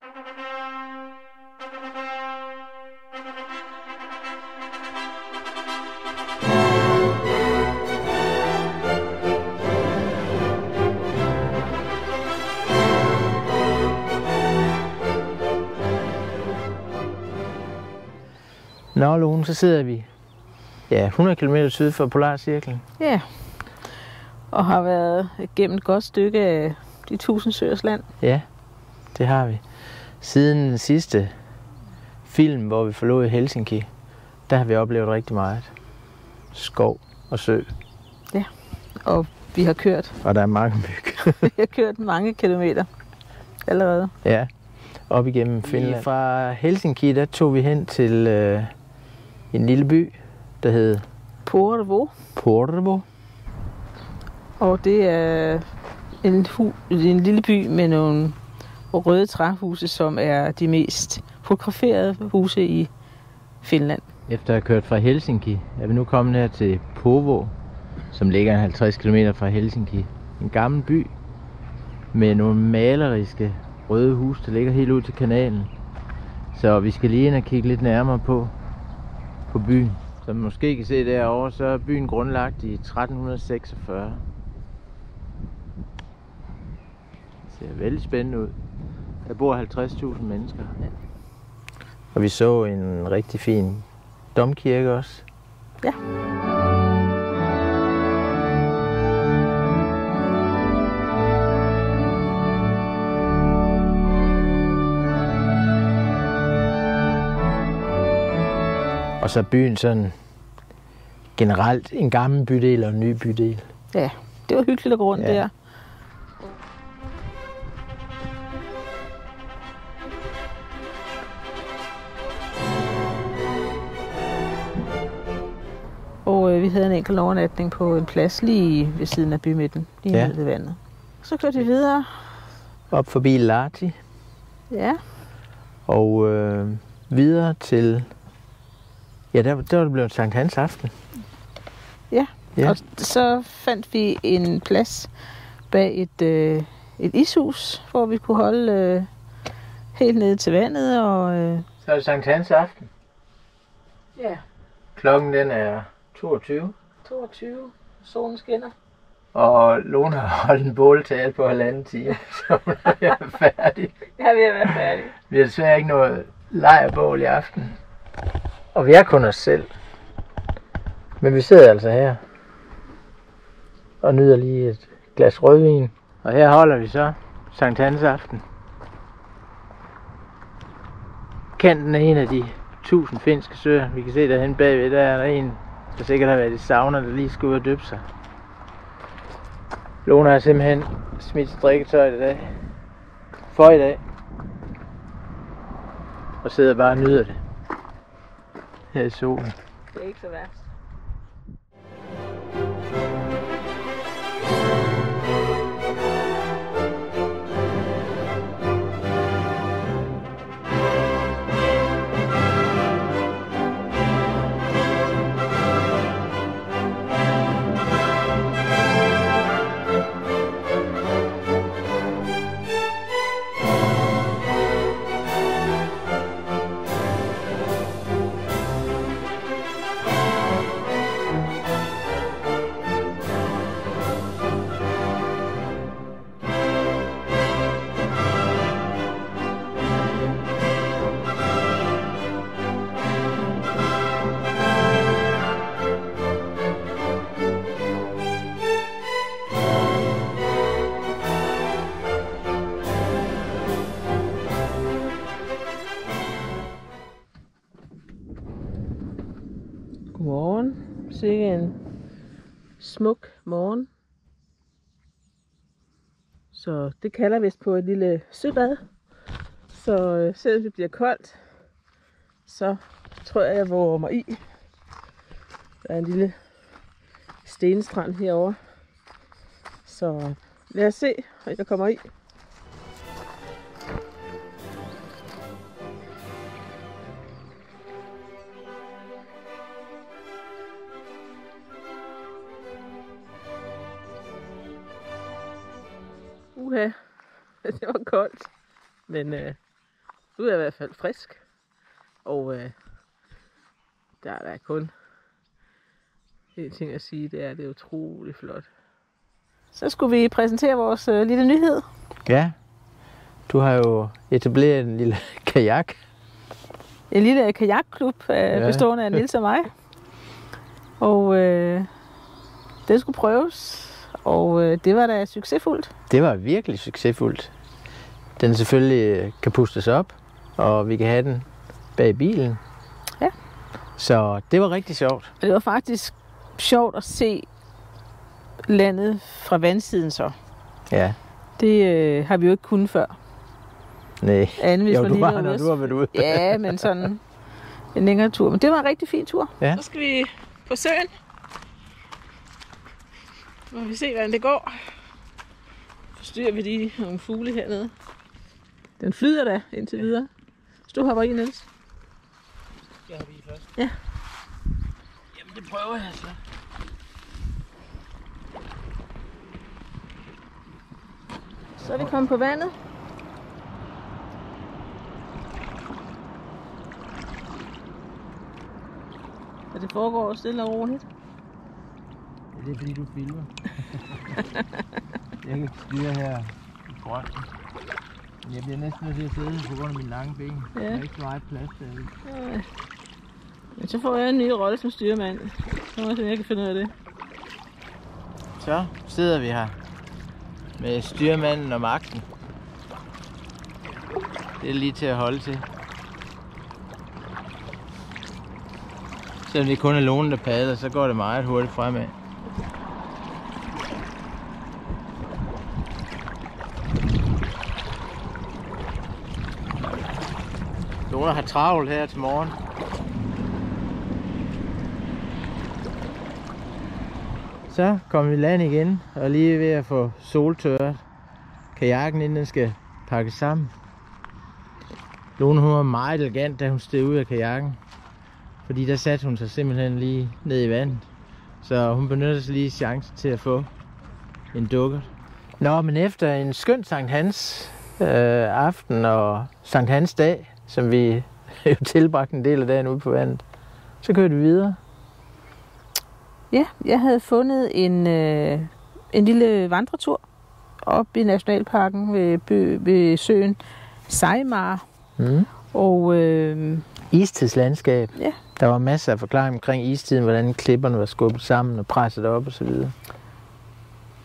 Nå, Lone, så sidder vi 100 km syd for Polarcirklen. Ja, og har været gennem et godt stykke af de 1000 søers land. Ja, det har vi. Siden den sidste film, hvor vi forlod Helsinki, der har vi oplevet rigtig meget. Skov og sø. Ja, og vi har kørt. Og der er mange myg. Vi har kørt mange kilometer allerede. Ja, op igennem Finland. Fra Helsinki, der tog vi hen til en lille by, der hed Porvoo. Og det er en lille by med nogle røde træhuse, som er de mest fotograferede huse i Finland. Efter at have kørt fra Helsinki, er vi nu kommet her til Porvoo, som ligger 50 km fra Helsinki. En gammel by med nogle maleriske røde huse, der ligger helt ud til kanalen. Så vi skal lige ind og kigge lidt nærmere på byen. Som man måske kan se derovre, så er byen grundlagt i 1346. Det ser vældig spændende ud. Der bor 50.000 mennesker. Ja. Og vi så en rigtig fin domkirke også. Ja. Og så byen sådan generelt en gammel bydel og en ny bydel. Ja, det var hyggeligt at gå rundt der. Og vi havde en enkelt overnatning på en plads lige ved siden af bymidten, lige nede ved vandet. Så kørte vi videre. Op forbi Lahti. Ja. Og videre til... Ja, der var det blevet Sankt Hans aften. Ja, og så fandt vi en plads bag et ishus, hvor vi kunne holde helt nede til vandet. Og, Så er det Sankt Hans aften. Ja. Klokken den er 22. 22. Solen skinner. Og Lone har holdt en båltale på 1,5 time, så hun er ved at være færdig. Ja, vi er ved at være færdige. Vi har desværre ikke noget lejrbål i aften. Og vi er kun os selv. Men vi sidder altså her. Og nyder lige et glas rødvin. Og her holder vi så Sankt Hans aften. Kanten af en af de 1000 finske søer. Vi kan se derhen bagved, der er der en, der sikkert har været i sauna, der lige skulle ud og dyppe sig. Lone har simpelthen smidt strikketøj i dag. Og sidder bare og nyder det. Her i solen. Det er ikke så værst. Godmorgen. Sikke en smuk morgen. Så det kalder vist på et lille søbad. Så selvom det bliver koldt, så tror jeg våger mig i. Der er en lille stenstrand herovre. Så lad os se, om jeg kommer i. Det var koldt, men Du er i hvert fald frisk. Og der er kun en ting at sige, det er utroligt flot. Så skulle vi præsentere vores lille nyhed. Ja, du har jo etableret en lille kajak. En lille kajakklub bestående af Niels og mig. Og den skulle prøves, og det var da succesfuldt. Det var virkelig succesfuldt. Den selvfølgelig kan pustes op, og vi kan have den bag bilen. Ja. Så det var rigtig sjovt. Og det var faktisk sjovt at se landet fra vandsiden så. Ja. Det har vi jo ikke kunnet før. Nej. Anden, hvis jo, man du lige var, når du var været ude. Ja, men sådan en længere tur. Men det var en rigtig fin tur. Ja. Så skal vi på søen. Så må vi se, hvordan det går. Forstyrrer vi lige nogle fugle hernede. Den flyder da indtil videre. Så du hopper i, Niels. Jeg hopper i først. Ja. Jamen, det prøver jeg så. Så er vi kommet på vandet. Og det foregår stille og roligt. Ja, det er fordi du filmer. Jeg kan ikke styre her i fronten. Men jeg bliver næsten nødt til at sidde på grund af mine lange ben. Ja. Der er ikke så meget plads til det. Ja. Men så får jeg en ny rolle som styrmand. Så må jeg se, om jeg kan finde ud af det. Så sidder vi her med styrmanden og magten. Det er lige til at holde til. Selvom det kun er Lone, der padler, så går det meget hurtigt fremad. Lone har travlt her til morgen. Så kommer vi i land igen, og lige ved at få soltørret kajakken, inden den skal pakkes sammen. Lone, hun var meget elegant, da hun steg ud af kajakken. Fordi der satte hun sig simpelthen lige ned i vandet. Så hun benyttede sig lige chancen til at få en dukkert. Nå, men efter en skøn Sankt Hans aften og Sankt Hans dag, som vi jo tilbragte en del af dagen ude på vandet, så kørte vi videre. Ja, jeg havde fundet en lille vandretur op i Nationalparken ved søen Sejmar. Mm. Og istidslandskab. Ja. Der var masser af forklaring omkring istiden, hvordan klipperne var skubbet sammen og presset op og så videre.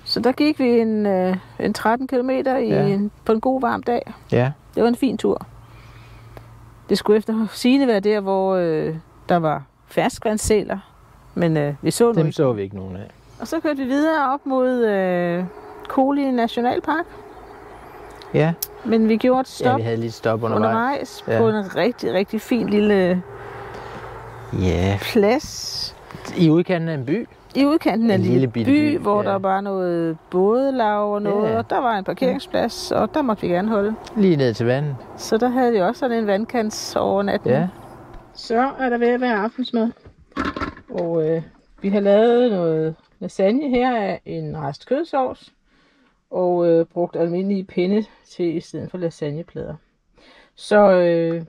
Så der gik vi en 13 kilometer på en god varm dag. Ja. Det var en fin tur. Det skulle efter sigende være der, hvor der var ferskvandssæler, men vi så dem så vi ikke nogen af. Og så kørte vi videre op mod Koli Nationalpark. Ja. Men vi gjorde et stop. Ja, vi havde lige et stop undervejs. På en rigtig, rigtig fin lille plads. I udkanten af en by. I udkanten af en lille by, hvor ja. der var noget bådelav og noget, og der var en parkeringsplads, og der måtte vi gerne holde. Lige ned til vandet. Så der havde vi også sådan en vandkantsovernatning. Ja. Så er der ved at være aftensmad. Og vi har lavet noget lasagne her af en rest kødsovs, og brugt almindelige pinde til i stedet for lasagneplader. Så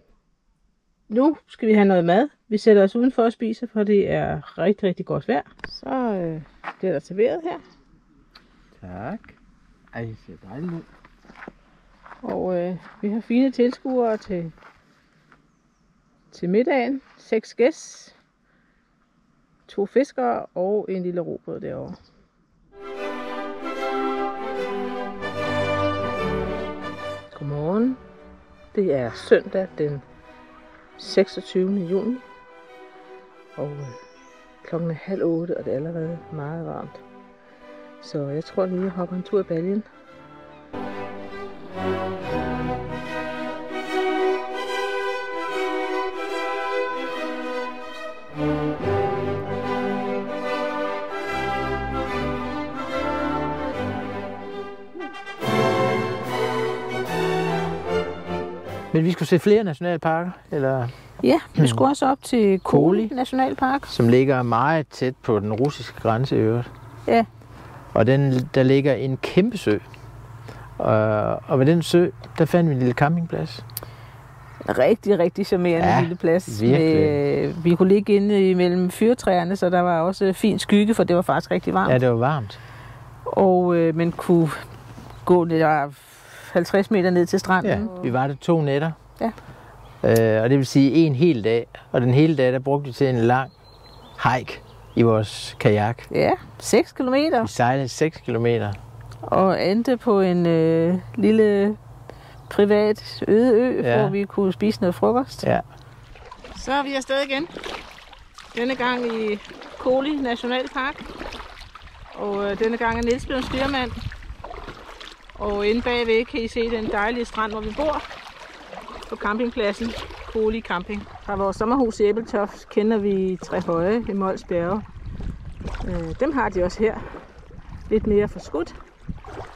nu skal vi have noget mad. Vi sætter os udenfor og spiser, for det er rigtig, rigtig godt vejr. Så det er der serveret her. Tak. Ej, det ser dejligt ud. Og vi har fine tilskuere til middagen. 6 gæs, 2 fiskere og en lille robåd derovre. Godmorgen. Det er søndag den 26. juni. Og klokken er 7:30, og det er allerede meget varmt. Så jeg tror lige, jeg hopper en tur i baljen. Men vi skulle se flere nationalparker, eller? Ja, vi skulle også op til Koli Nationalpark. Som ligger meget tæt på den russiske grænse i øvrigt. Ja. Og der ligger en kæmpe sø. Og ved den sø, der fandt vi en lille campingplads. rigtig, rigtig charmerende lille plads. Vi kunne ligge inde imellem fyrtræerne, så der var også fin skygge, for det var faktisk rigtig varmt. Ja, det var varmt. Og man kunne gå der 50 meter ned til stranden. Ja, vi var der 2 nætter. Ja. Og det vil sige en hel dag. Og den hele dag, der brugte vi til en lang hike i vores kajak. Ja, 6 kilometer. Vi sejlede 6 kilometer. Og endte på en lille privat øde ø, hvor vi kunne spise noget frokost. Ja. Så er vi afsted igen. Denne gang i Koli Nationalpark. Og denne gang er Niels blevet styrmand. Og inde bagved kan I se den dejlige strand, hvor vi bor. På campingpladsen Koli Camping. Fra vores sommerhus i Ebeltoft kender vi Trehøje i Mols Bjerge. Dem har de også her. Lidt mere forskudt.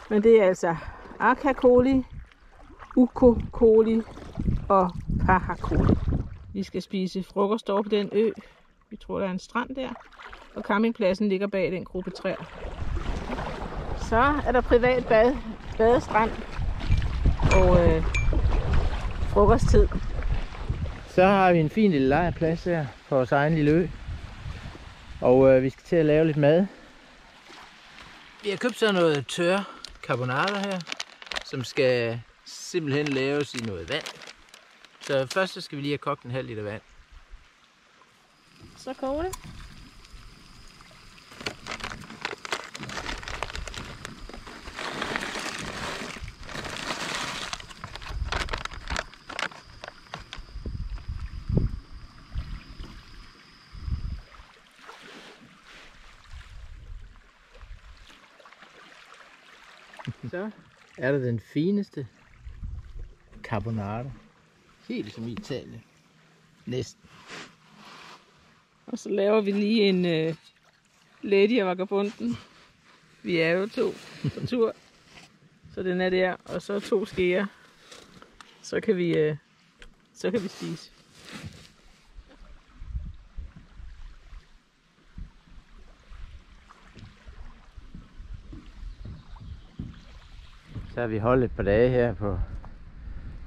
Men det er altså Arka Koli, Ukko Koli og Paha Koli. Vi skal spise frokost over på den ø. Vi tror, der er en strand der. Og campingpladsen ligger bag den gruppe træer. Så er der privat badestrand og frokosttid. Så har vi en fin lille lejrplads her på vores egen lille ø. Og vi skal til at lave lidt mad. Vi har købt sådan noget tør carbonara her, som skal simpelthen laves i noget vand. Så først så skal vi lige have kogt en halv liter vand. Så koger det. Så er der den fineste carbonara. Helt som i Italien. Næsten. Og så laver vi lige en Lady af Vagabunden. Vi er jo 2 på tur. Så den er der. Og så 2 skeer. Så kan vi spise. Så har vi holdt et par dage her på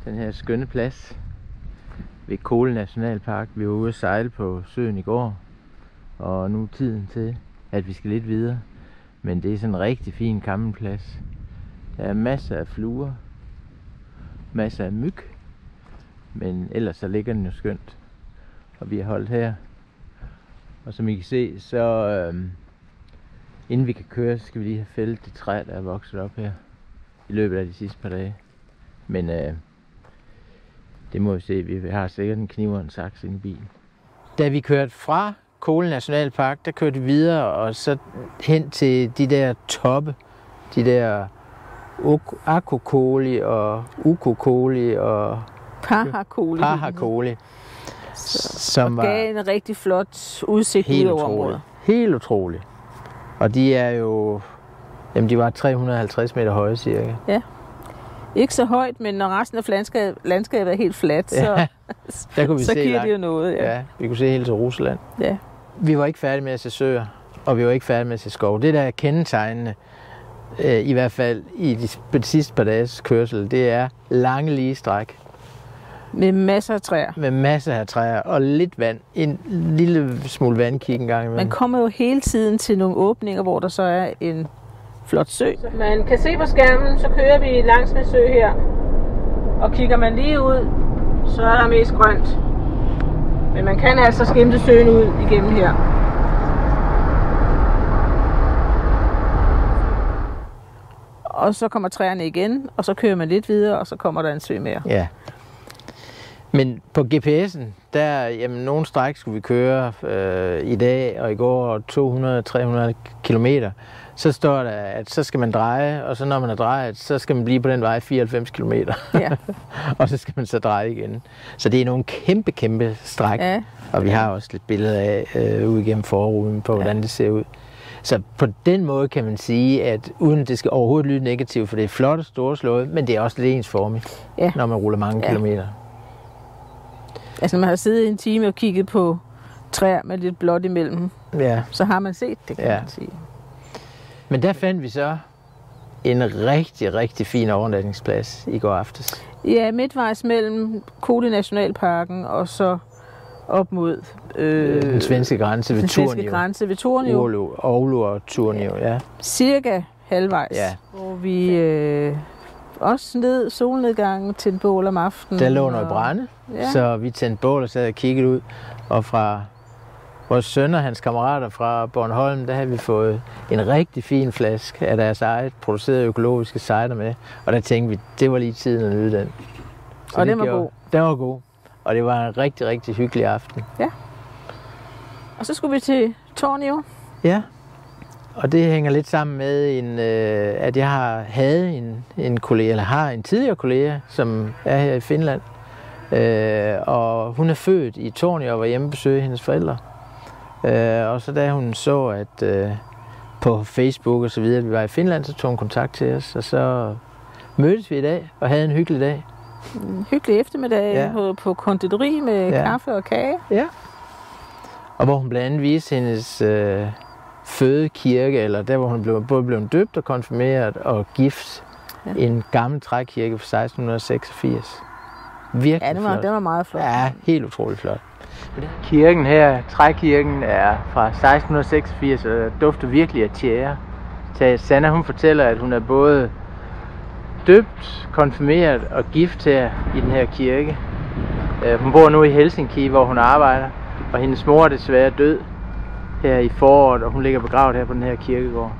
den her skønne plads ved Koli Nationalpark. Vi var ude at sejle på søen i går, og nu er tiden til, at vi skal lidt videre. Men det er sådan en rigtig fin campingplads. Der er masser af fluer, masser af myg, men ellers så ligger den jo skønt. Og vi har holdt her. Og som I kan se, så inden vi kan køre, så skal vi lige have fældet det træ, der er vokset op her i løbet af de sidste par dage. Men det må vi se. Vi har sikkert en kniv og en saks inde i bilen. Da vi kørte fra Koli Nationalpark, der kørte vi videre og så hen til de der toppe. De der Akko Koli og Ukko Koli og Paha Koli. Paha Koli. Som og gav en rigtig flot udsigt ud over området. Helt utroligt. Og de er jo... Jamen, de var 350 meter høje cirka. Ja. Ikke så højt, men når resten af landskabet er helt fladt, så, der kunne vi så se giver det jo noget. Ja, vi kunne se helt til Rusland. Ja. Vi var ikke færdige med at se søer, og vi var ikke færdige med at se skov. Det, der er kendetegnende, i hvert fald i de sidste par dages kørsel, det er lange lige stræk. Med masser af træer. Med masser af træer og lidt vand. En lille smule vandkig en gang imellem. Man kommer jo hele tiden til nogle åbninger, hvor der så er en flot sø. Man kan se på skærmen, så kører vi langs med sø her. Og kigger man lige ud, så er der mest grønt. Men man kan altså skimte søen ud igennem her. Og så kommer træerne igen, og så kører man lidt videre, og så kommer der en sø mere. Ja. Men på GPS'en, der, jamen, nogle stræk skulle vi køre i dag og i går 200-300 kilometer. Så står der, at så skal man dreje, og så når man er drejet, så skal man blive på den vej 94 kilometer. Ja. Og så skal man så dreje igen. Så det er nogle kæmpe stræk. Ja. Og vi har også lidt billeder af ude igennem forruden på, hvordan det ser ud. Så på den måde kan man sige, at uden at det skal overhovedet lyde negativt, for det er flot og storslået, men det er også lidt ensformigt, når man ruller mange kilometer. Altså, når man har siddet en time og kigget på træer med lidt blåt imellem, så har man set det, kan man sige. Men der fandt vi så en rigtig fin overnatningsplads i går aftes. Ja, midtvejs mellem Koli Nationalparken og så op mod den svenske grænse ved den Tornio. svenske grænse ved Tornio. Oulu og Tornio, ja. Cirka halvvejs. Ja. Hvor vi også ned solnedgangen til en bål om aftenen. Der lå noget brænde, ja. Så vi tændte bål og sad og kiggede ud. Og fra vores søn og hans kammerater fra Bornholm, der havde vi fået en rigtig fin flaske af deres eget producerede økologiske cider med. Og der tænkte vi, det var lige tiden at nyde den. Så og den var god. Den var god. Og det var en rigtig, rigtig hyggelig aften. Ja. Og så skulle vi til Tornio. Ja. Og det hænger lidt sammen med, at jeg havde en kollega, eller har en tidligere kollega, som er her i Finland. Og hun er født i Tornio og var hjemme og besøge hendes forældre. Og så da hun så, at på Facebook og så videre, at vi var i Finland, så tog hun kontakt til os. Og så mødtes vi i dag og havde en hyggelig dag. En hyggelig eftermiddag på konditori med kaffe og kage. Ja. Og hvor hun blandt andet viste hendes fødekirke, eller der hvor hun både blev døbt og konfirmeret og gift. Ja. En gammel trækirke fra 1686. Virkelig flot. Den var meget flot. Ja, helt utroligt flot. Kirken her, trækirken, er fra 1686 og dufter virkelig af tjære. Sanna, hun fortæller, at hun er både døbt, konfirmeret og gift her i den her kirke. Hun bor nu i Helsinki, hvor hun arbejder, og hendes mor er desværre død her i foråret, og hun ligger begravet her på den her kirkegård.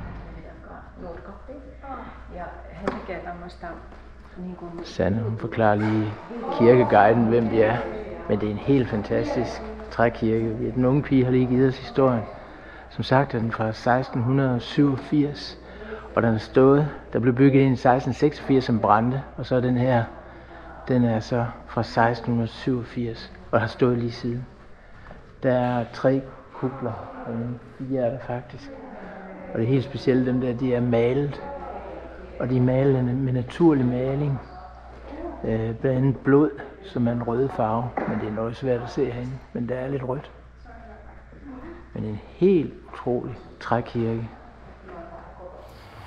Sanne, hun forklarer lige kirkeguiden, hvem vi er, men det er en helt fantastisk trækirke. Den unge pige har lige givet os historien. Som sagt er den fra 1687, og den er stået, der blev bygget ind i 1686 som brændte, og så er den her, den er så fra 1687, og har stået lige siden. Der er 3 kupler, og 4 er der faktisk. Og det er helt specielt, dem der, de er malet. Og de er malet med naturlig maling. Blandt andet blod, som er en rød farve, men det er noget svært at se herinde, men der er lidt rødt. Men en helt utrolig trækirke.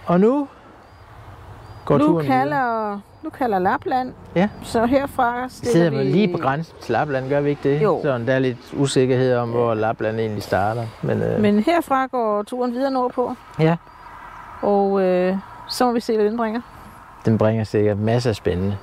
Og nu går turen videre. Nu kalder Lapland. Ja. Så herfra vi sidder lige på grænsen til Lapland, gør vi ikke det? Jo. Så der er lidt usikkerhed om, hvor Lapland egentlig starter. Men herfra går turen videre nordpå. Ja. Og så må vi se, hvad den bringer. Den bringer sikkert masser af spændende.